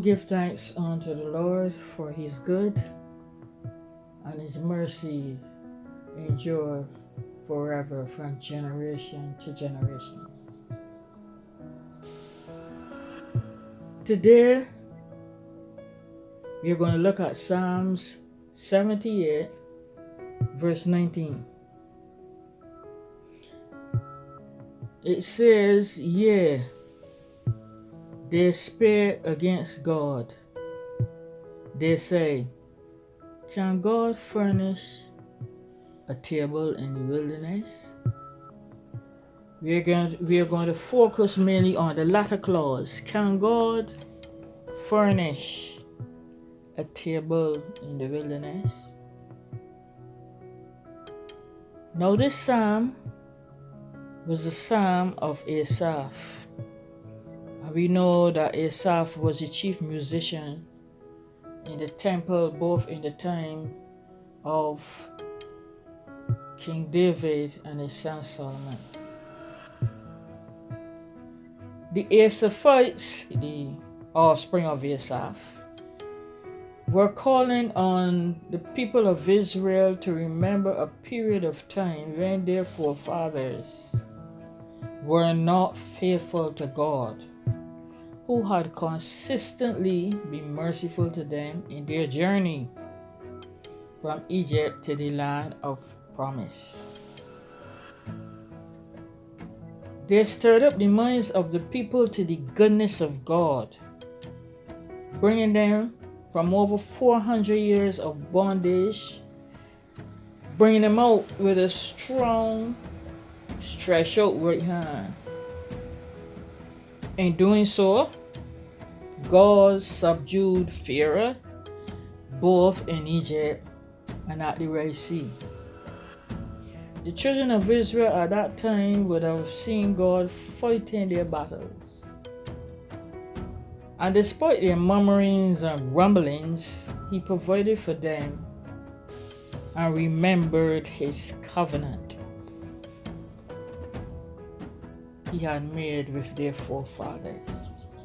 Give thanks unto the Lord, for his good and his mercy endure forever from generation to generation. Today, we're going to look at Psalms 78, verse 19. It says, "Yea, they spake against God. They say, can God furnish a table in the wilderness?" We are going to focus mainly on the latter clause. Can God furnish a table in the wilderness? Now this psalm was the psalm of Asaph. And we know that Asaph was the chief musician in the temple, both in the time of King David and his son Solomon. The Asaphites, the offspring of Asaph, were calling on the people of Israel to remember a period of time when their forefathers were not faithful to God, who had consistently been merciful to them in their journey from Egypt to the land of promise. They stirred up the minds of the people to the goodness of God, bringing them from over 400 years of bondage, bringing them out with a strong, stretched out right hand. In doing so, God subdued Pharaoh, both in Egypt and at the Red Sea. The children of Israel at that time would have seen God fighting their battles. And despite their murmurings and grumblings, he provided for them and remembered his covenant he had made with their forefathers.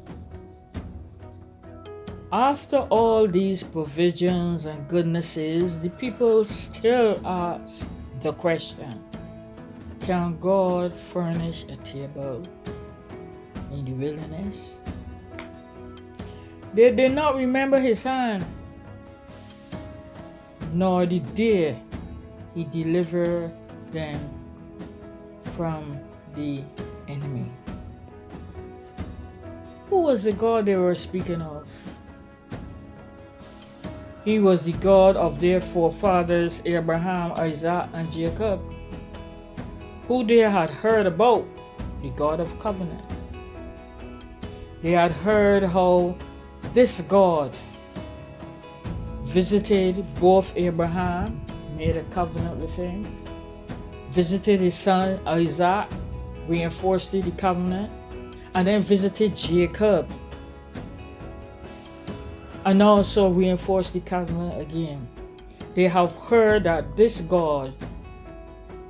After all these provisions and goodnesses, the people still ask the question, can God furnish a table in the wilderness? They did not remember his hand, nor the day he delivered them from the enemy. Who was the God they were speaking of? He was the God of their forefathers Abraham, Isaac, and Jacob, who they had heard about, the God of covenant. They had heard how this God visited both Abraham, made a covenant with him, visited his son Isaac, reinforced the covenant, and then visited Jacob, and also reinforced the covenant again. They have heard that this God,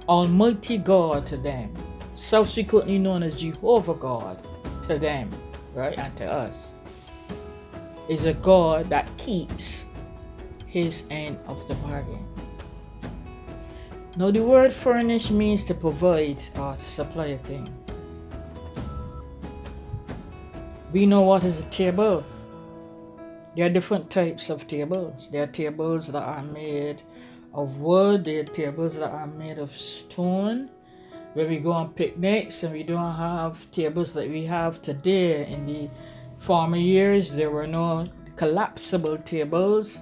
Almighty God to them, subsequently known as Jehovah God to them, right, and to us, is a God that keeps his end of the bargain. Now the word furnish means to provide or to supply a thing. We know what is a table. There are different types of tables. There are tables that are made of wood. There are tables that are made of stone. When we go on picnics and we don't have tables that we have today, in the former years there were no collapsible tables,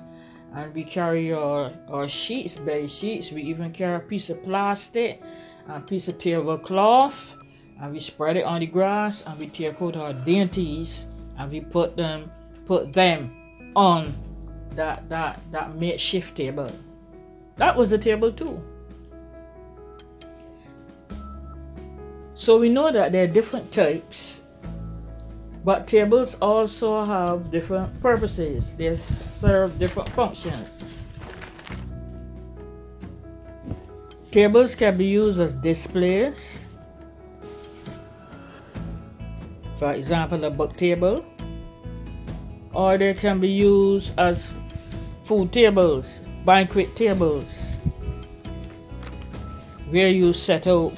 and we carry our sheets, bed sheets. We even carry a piece of plastic, a piece of tablecloth, and we spread it on the grass, and we take out our dainties and we put them on that makeshift table. That was a table too. So we know that there are different types, but tables also have different purposes. They serve different functions. Tables can be used as displays. For example, a book table, or they can be used as food tables, banquet tables, where you set out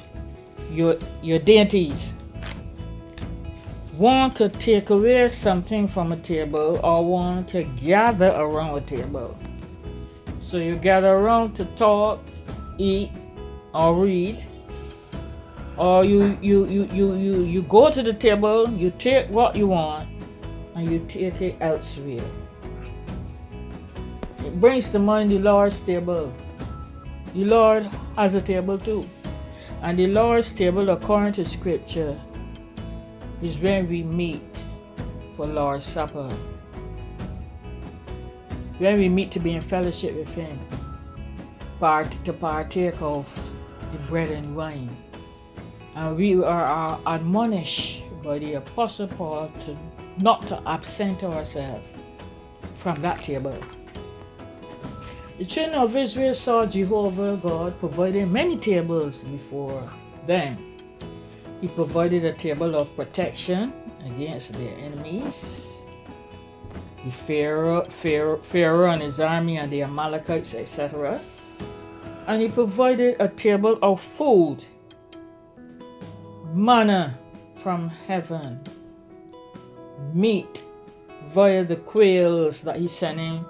your dainties. One could take away something from a table, or one could gather around a table. So you gather around to talk, eat, or read, or you go to the table, you take what you want, and you take it elsewhere. It brings to mind the Lord's table. The Lord has a table too. And the Lord's table, according to Scripture, is when we meet for Lord's Supper. When we meet to be in fellowship with Him, to partake of the bread and wine. And we are admonished by the Apostle Paul not to absent ourselves from that table. The children of Israel saw Jehovah God providing many tables before them. He provided a table of protection against their enemies, the Pharaoh and his army and the Amalekites, etc. And he provided a table of food, manna from heaven, meat via the quails that he sent in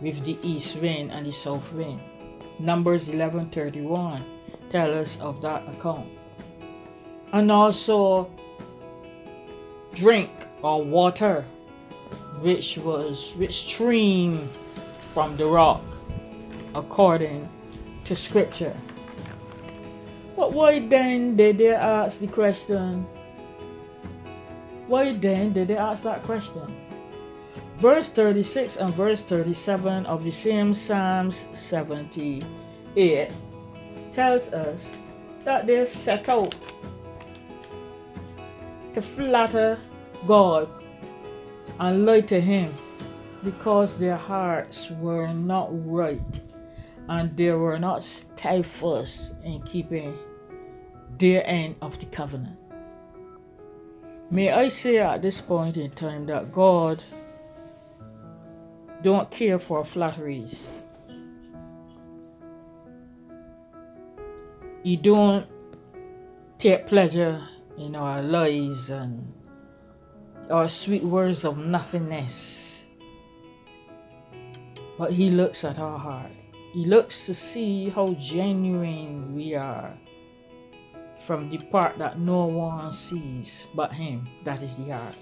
with the east wind and the south wind. Numbers 11:31 tell us of that account. And also drink or water which streamed from the rock according to Scripture. But why then did they ask the question? Why then did they ask that question? Verse 36 and verse 37 of the same Psalms 78 tells us that they set out to flatter God and lie to Him because their hearts were not right and they were not steadfast in keeping their end of the covenant. May I say at this point in time that God don't care for flatteries. He don't take pleasure in our lies and our sweet words of nothingness. But He looks at our heart. He looks to see how genuine we are from the part that no one sees but Him, that is the heart.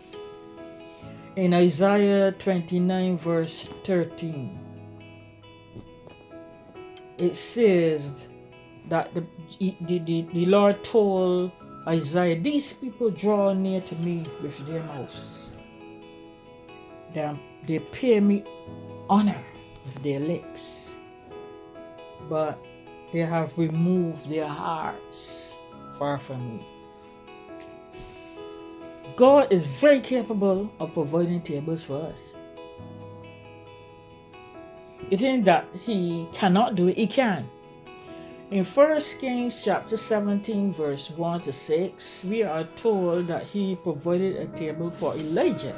In Isaiah 29 verse 13, it says that the Lord told Isaiah, these people draw near to me with their mouths. They pay me honor with their lips, but they have removed their hearts far from me. God is very capable of providing tables for us. It ain't that He cannot do it, He can. In 1 Kings chapter 17 verse 1 to 6, we are told that He provided a table for Elijah.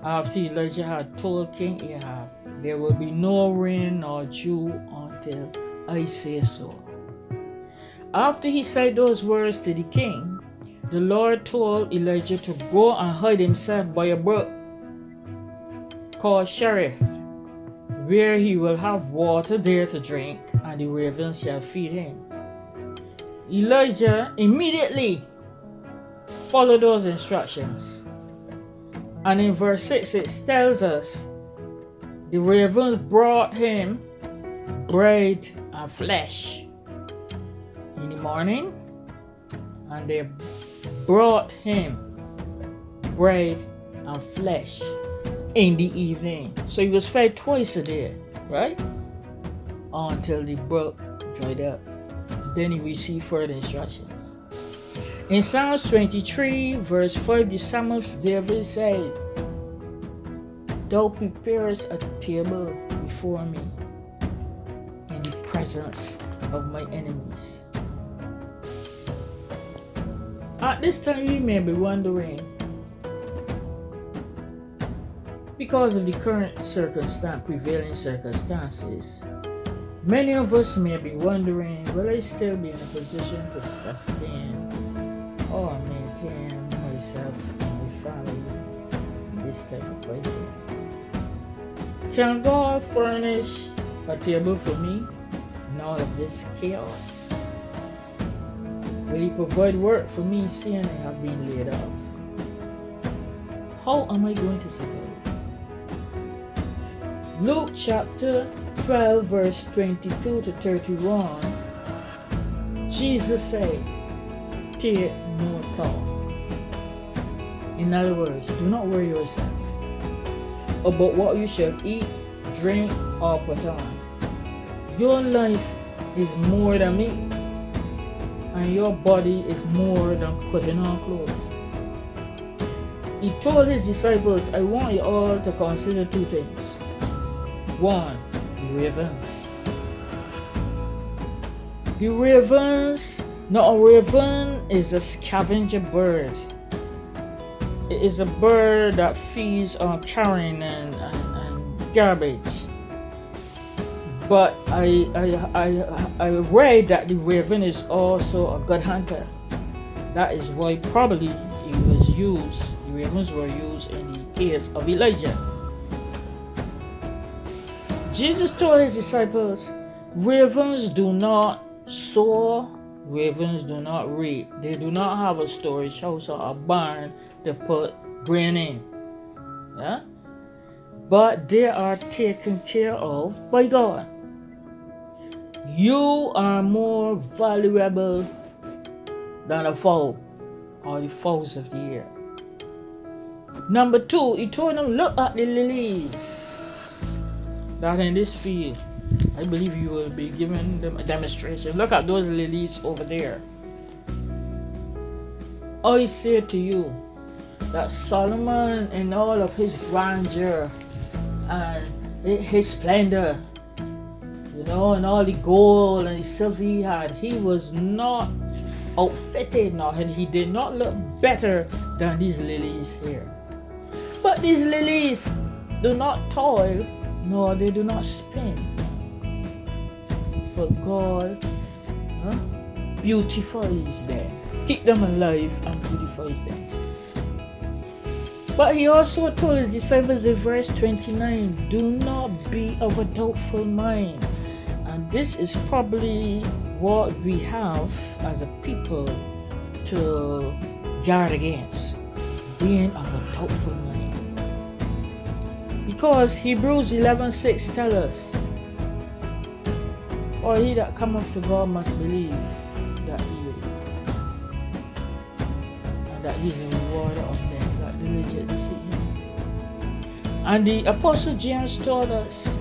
After Elijah had told King Ahab, there will be no rain nor dew until I say so. After he said those words to the king, the Lord told Elijah to go and hide himself by a brook called Cherith, where he will have water there to drink, and the ravens shall feed him. Elijah immediately followed those instructions. And in verse 6 it tells us, the ravens brought him bread and flesh in the morning, and they brought him bread and flesh in the evening. So he was fed twice a day, right? Until the brook dried up. And then he received further instructions. In Psalms 23, verse 5, the psalmist David said, Thou preparest a table before me in the presence of my enemies. At this time, you may be wondering, Because of the current prevailing circumstances, many of us may be wondering, will I still be in a position to sustain or maintain myself and my family in this type of crisis? Can God furnish a table for me in all of this chaos? Will He provide work for me seeing I have been laid off? How am I going to survive? Luke chapter 12 verse 22 to 31, Jesus said, take no thought. In other words, do not worry yourself about what you shall eat, drink, or put on. Your life is more than meat, and your body is more than putting on clothes. He told his disciples, I want you all to consider two things. One, the ravens. The ravens, now a raven is a scavenger bird. It is a bird that feeds on carrion and garbage. But I read that the raven is also a good hunter. That is why probably the ravens were used in the case of Elijah. Jesus told his disciples, ravens do not soar, ravens do not reap. They do not have a storage house or a barn to put grain in. Yeah? But they are taken care of by God. You are more valuable than a fowl or the fowls of the air. Number two, he told them, look at the lilies that in this field. I believe you will be giving them a demonstration. Look at those lilies over there. I say to you that Solomon, in all of his grandeur and his splendor, and all the gold and the silver he had, he was not outfitted, and he did not look better than these lilies here. But these lilies do not toil, nor they do not spin. But God beautifies them, keep them alive and beautifies them. But he also told his disciples in verse 29, do not be of a doubtful mind. And this is probably what we have as a people to guard against, being of a doubtful mind. Because Hebrews 11:6 tells us, for he that cometh to God must believe that he is, and that he is a rewarder of them that diligently seek him. And the Apostle James told us,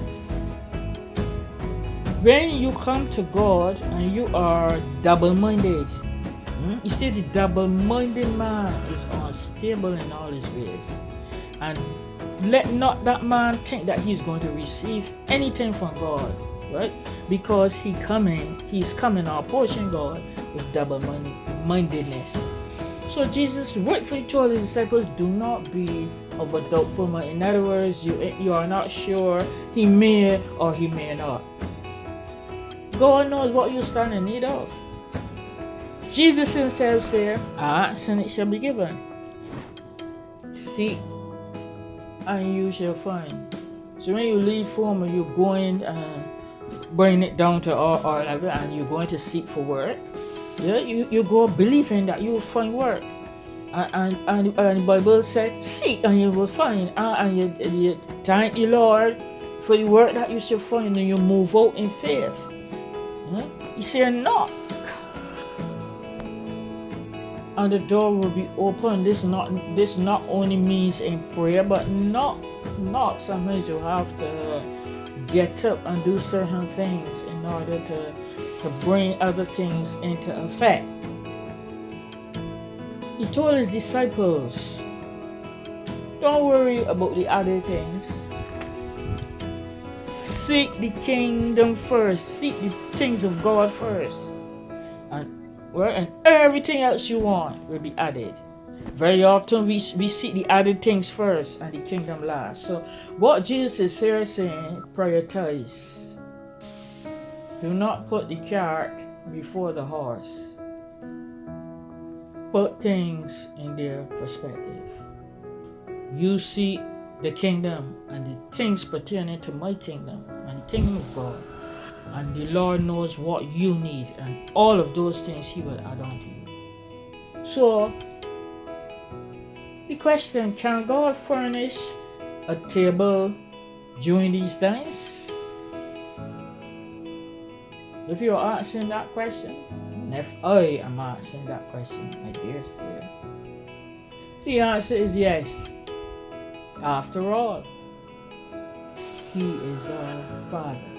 when you come to God and you are double-minded, you see, the double-minded man is unstable in all his ways. And let not that man think that he's going to receive anything from God, right? Because he's coming or approaching God with double-mindedness. So Jesus rightfully told his disciples, do not be of a doubtful mind. In other words, you are not sure, he may or he may not. God knows what you stand in need of. Jesus himself said, ask and it shall be given. Seek and you shall find. So when you leave home and you're going and bring it down to our level and you're going to seek for work, you go believing that you will find work. And the Bible said, seek and you will find. And you thank the Lord for the work that you shall find, and you move out in faith. You say knock, and the door will be open. This not only means in prayer, but not sometimes you have to get up and do certain things in order to bring other things into effect. He told his disciples, don't worry about the other things. Seek the kingdom first. Seek the things of God first. And everything else you want will be added. Very often we seek the added things first and the kingdom last. So what Jesus is here saying, prioritize. Do not put the cart before the horse. Put things in their perspective. You seek the kingdom and the things pertaining to my kingdom and the kingdom of God. And the Lord knows what you need, and all of those things He will add on to you. So, the question, can God furnish a table during these times? If you're asking that question, and if I am asking that question, my dear sir, the answer is yes. After all, He is our Father.